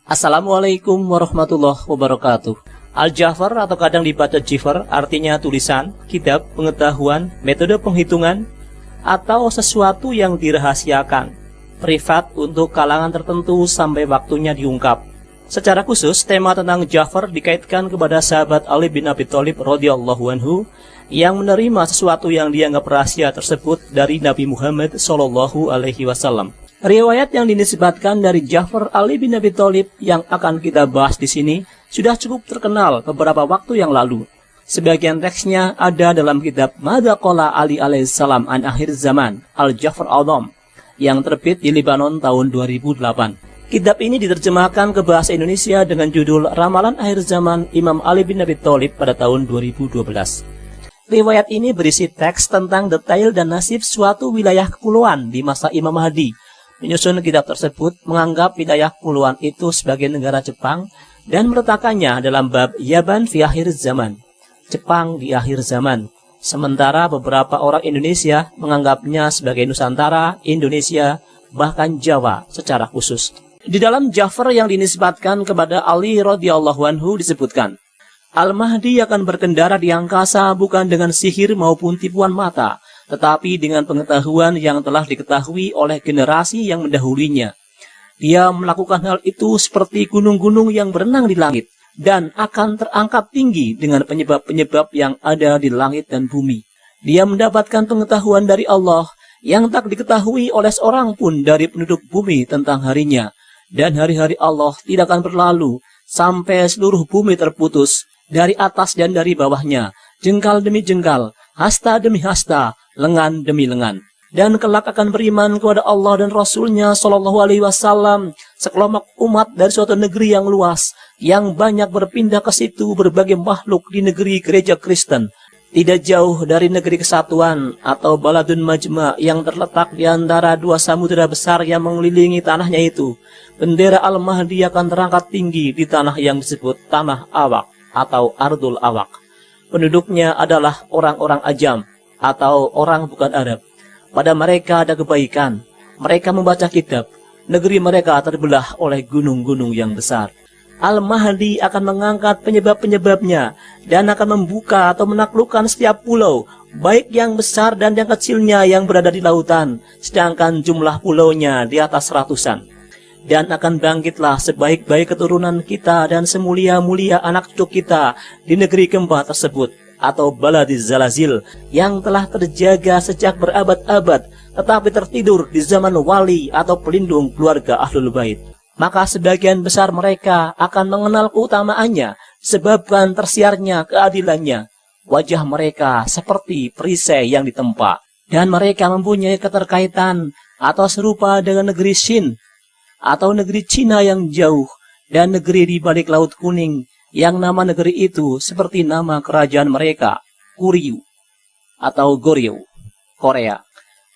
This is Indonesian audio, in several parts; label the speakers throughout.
Speaker 1: Assalamualaikum warahmatullahi wabarakatuh. Al-Jafar atau kadang dibaca Jifar artinya tulisan, kitab, pengetahuan, metode penghitungan, atau sesuatu yang dirahasiakan, privat untuk kalangan tertentu sampai waktunya diungkap. Secara khusus, tema tentang Jafar dikaitkan kepada sahabat Ali bin Abi Thalib radhiyallahu anhu yang menerima sesuatu yang dianggap rahasia tersebut dari Nabi Muhammad SAW. Riwayat yang dinisbatkan dari Jafar Ali bin Abi Thalib yang akan kita bahas di sini sudah cukup terkenal beberapa waktu yang lalu. Sebagian teksnya ada dalam kitab Madza Qala Ali alaihissalam an akhir zaman Al-Jafar Al-Adham yang terbit di Lebanon tahun 2008. Kitab ini diterjemahkan ke bahasa Indonesia dengan judul Ramalan Akhir Zaman Imam Ali bin Abi Thalib pada tahun 2012. Riwayat ini berisi teks tentang detail dan nasib suatu wilayah kepulauan di masa Imam Mahdi. Penyusun kitab tersebut menganggap wilayah kepulauan itu sebagai negara Jepang dan meletakkannya dalam bab Yaban fi akhir zaman, Jepang di akhir zaman. Sementara beberapa orang Indonesia menganggapnya sebagai Nusantara, Indonesia, bahkan Jawa secara khusus. Di dalam Jafar yang dinisbatkan kepada Ali radhiyallahu anhu disebutkan, Al-Mahdi akan berkendara di angkasa bukan dengan sihir maupun tipuan mata, tetapi dengan pengetahuan yang telah diketahui oleh generasi yang mendahulunya. Dia melakukan hal itu seperti gunung-gunung yang berenang di langit, dan akan terangkat tinggi dengan penyebab-penyebab yang ada di langit dan bumi. Dia mendapatkan pengetahuan dari Allah yang tak diketahui oleh seorang pun dari penduduk bumi tentang harinya, dan hari-hari Allah tidak akan berlalu sampai seluruh bumi terputus dari atas dan dari bawahnya, jengkal demi jengkal, hasta demi hasta, lengan demi lengan. Dan kelak akan beriman kepada Allah dan Rasulnya Shallallahu Alaihi Wasallam sekelompok umat dari suatu negeri yang luas, yang banyak berpindah ke situ berbagai makhluk di negeri gereja Kristen, tidak jauh dari negeri kesatuan atau Baladun Majma yang terletak di antara dua samudera besar yang mengelilingi tanahnya itu. Bendera Al-Mahdi akan terangkat tinggi di tanah yang disebut Tanah Awak atau Ardul Awak. Penduduknya adalah orang-orang Ajam atau orang bukan Arab. Pada mereka ada kebaikan. Mereka membaca kitab. Negeri mereka terbelah oleh gunung-gunung yang besar. Al-Mahdi akan mengangkat penyebab-penyebabnya dan akan membuka atau menaklukkan setiap pulau, baik yang besar dan yang kecilnya yang berada di lautan, sedangkan jumlah pulaunya di atas ratusan. Dan akan bangkitlah sebaik-baik keturunan kita dan semulia-mulia anak cucu kita di negeri gempa tersebut, atau Baladiz Zalazil, yang telah terjaga sejak berabad-abad, tetapi tertidur di zaman wali atau pelindung keluarga Ahlul Bait. Maka sebagian besar mereka akan mengenal keutamaannya, sebabkan tersiarnya keadilannya. Wajah mereka seperti perisai yang ditempa, dan mereka mempunyai keterkaitan atau serupa dengan negeri Shin, atau negeri Cina yang jauh, dan negeri di balik Laut Kuning, yang nama negeri itu seperti nama kerajaan mereka, Goryeo atau Goryeo, Korea.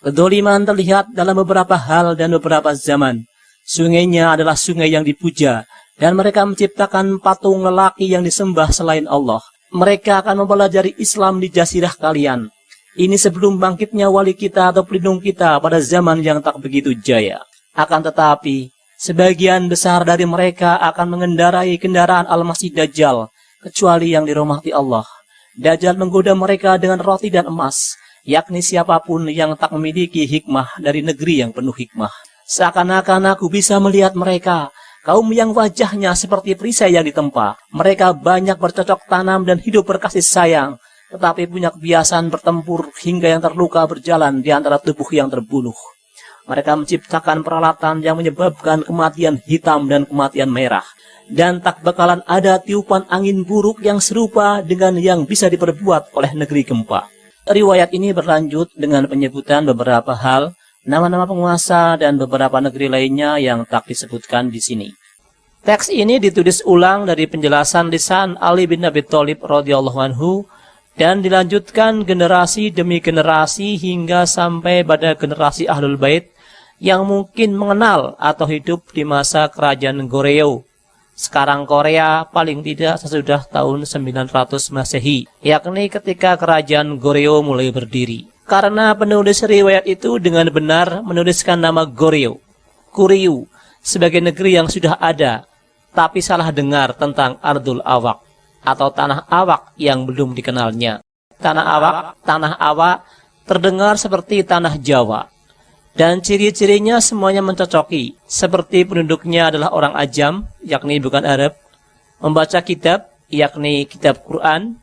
Speaker 1: Kedoliman terlihat dalam beberapa hal dan beberapa zaman. Sungainya adalah sungai yang dipuja, dan mereka menciptakan patung lelaki yang disembah selain Allah. Mereka akan mempelajari Islam di jazirah kalian. Ini sebelum bangkitnya wali kita atau pelindung kita pada zaman yang tak begitu jaya. Akan tetapi, sebagian besar dari mereka akan mengendarai kendaraan Al-Masih Dajjal, kecuali yang dirahmati Allah. Dajjal menggoda mereka dengan roti dan emas, yakni siapapun yang tak memiliki hikmah dari negeri yang penuh hikmah. Seakan-akan aku bisa melihat mereka, kaum yang wajahnya seperti perisai yang ditempa. Mereka banyak bercocok tanam dan hidup berkasih sayang, tetapi punya kebiasaan bertempur hingga yang terluka berjalan di antara tubuh yang terbunuh. Mereka menciptakan peralatan yang menyebabkan kematian hitam dan kematian merah. Dan tak bakalan ada tiupan angin buruk yang serupa dengan yang bisa diperbuat oleh negeri gempa. Riwayat ini berlanjut dengan penyebutan beberapa hal, nama-nama penguasa dan beberapa negeri lainnya yang tak disebutkan di sini. Teks ini ditulis ulang dari penjelasan lisan Ali bin Abi Thalib radhiyallahu anhu dan dilanjutkan generasi demi generasi hingga sampai pada generasi Ahlul Bait yang mungkin mengenal atau hidup di masa kerajaan Goryeo, sekarang Korea, paling tidak sesudah tahun 900 Masehi, yakni ketika kerajaan Goryeo mulai berdiri. Karena penulis riwayat itu dengan benar menuliskan nama Goryeo sebagai negeri yang sudah ada, tapi salah dengar tentang Ardul Awak atau tanah awak yang belum dikenalnya. Tanah awak terdengar seperti tanah Jawa, dan ciri-cirinya semuanya mencocoki, seperti penduduknya adalah orang ajam, yakni bukan Arab, membaca kitab, yakni kitab Quran,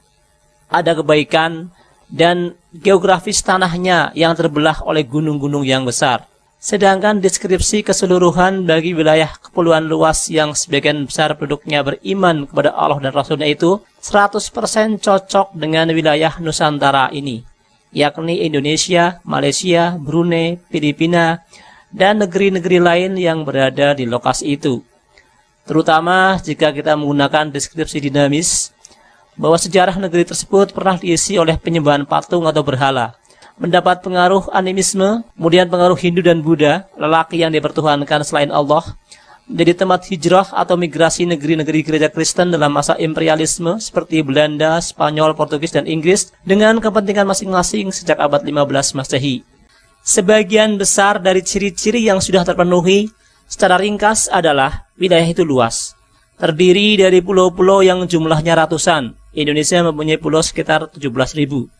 Speaker 1: ada kebaikan, dan geografis tanahnya yang terbelah oleh gunung-gunung yang besar. Sedangkan deskripsi keseluruhan bagi wilayah kepulauan luas yang sebagian besar penduduknya beriman kepada Allah dan Rasulnya itu 100% cocok dengan wilayah Nusantara ini, yakni Indonesia, Malaysia, Brunei, Filipina, dan negeri-negeri lain yang berada di lokasi itu. Terutama jika kita menggunakan deskripsi dinamis, bahwa sejarah negeri tersebut pernah diisi oleh penyembahan patung atau berhala, mendapat pengaruh animisme, kemudian pengaruh Hindu dan Buddha, lelaki yang dipertuhankan selain Allah, menjadi tempat hijrah atau migrasi negeri-negeri gereja Kristen dalam masa imperialisme seperti Belanda, Spanyol, Portugis, dan Inggris dengan kepentingan masing-masing sejak abad 15 Masehi. Sebagian besar dari ciri-ciri yang sudah terpenuhi secara ringkas adalah wilayah itu luas, terdiri dari pulau-pulau yang jumlahnya ratusan. Indonesia mempunyai pulau sekitar 17.000.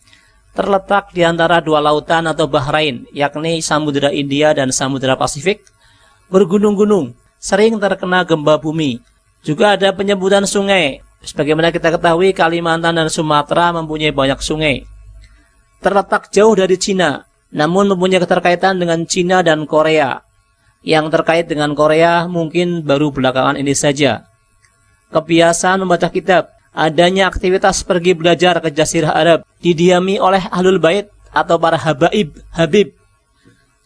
Speaker 1: Terletak di antara dua lautan atau Bahrain, yakni Samudra India dan Samudra Pasifik, bergunung-gunung, sering terkena gempa bumi. Juga ada penyebutan sungai. Sebagaimana kita ketahui, Kalimantan dan Sumatera mempunyai banyak sungai. Terletak jauh dari Cina, namun mempunyai keterkaitan dengan Cina dan Korea. Yang terkait dengan Korea mungkin baru belakangan ini saja. Kebiasaan membaca kitab, adanya aktivitas pergi belajar ke Jazirah Arab, didiami oleh Ahlul Bait atau para Habib,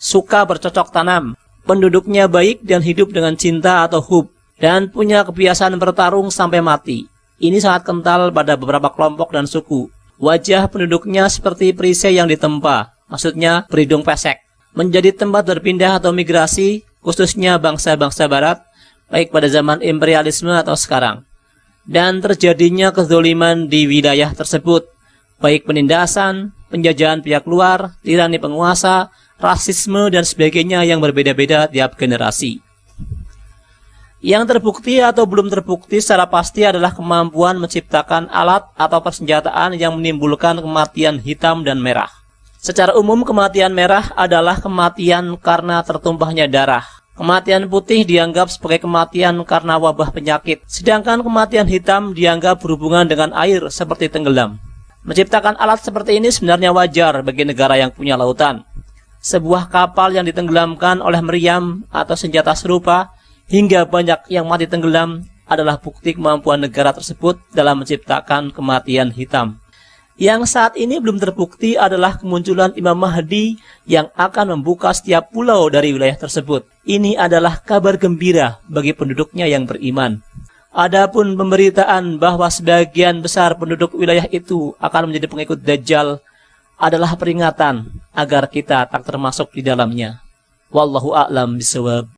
Speaker 1: suka bercocok tanam, penduduknya baik dan hidup dengan cinta atau hub, dan punya kebiasaan bertarung sampai mati. Ini sangat kental pada beberapa kelompok dan suku. Wajah penduduknya seperti perisai yang ditempa, maksudnya berhidung pesek, menjadi tempat berpindah atau migrasi, khususnya bangsa-bangsa barat, baik pada zaman imperialisme atau sekarang. Dan terjadinya kezoliman di wilayah tersebut, baik penindasan, penjajahan pihak luar, tirani penguasa, rasisme, dan sebagainya yang berbeda-beda tiap generasi. Yang terbukti atau belum terbukti secara pasti adalah kemampuan menciptakan alat atau persenjataan yang menimbulkan kematian hitam dan merah. Secara umum, kematian merah adalah kematian karena tertumpahnya darah. Kematian putih dianggap sebagai kematian karena wabah penyakit, sedangkan kematian hitam dianggap berhubungan dengan air seperti tenggelam. Menciptakan alat seperti ini sebenarnya wajar bagi negara yang punya lautan. Sebuah kapal yang ditenggelamkan oleh meriam atau senjata serupa hingga banyak yang mati tenggelam adalah bukti kemampuan negara tersebut dalam menciptakan kematian hitam. Yang saat ini belum terbukti adalah kemunculan Imam Mahdi yang akan membuka setiap pulau dari wilayah tersebut. Ini adalah kabar gembira bagi penduduknya yang beriman. Adapun pemberitaan bahwa sebagian besar penduduk wilayah itu akan menjadi pengikut Dajjal adalah peringatan agar kita tak termasuk di dalamnya. Wallahu a'lam bishawab.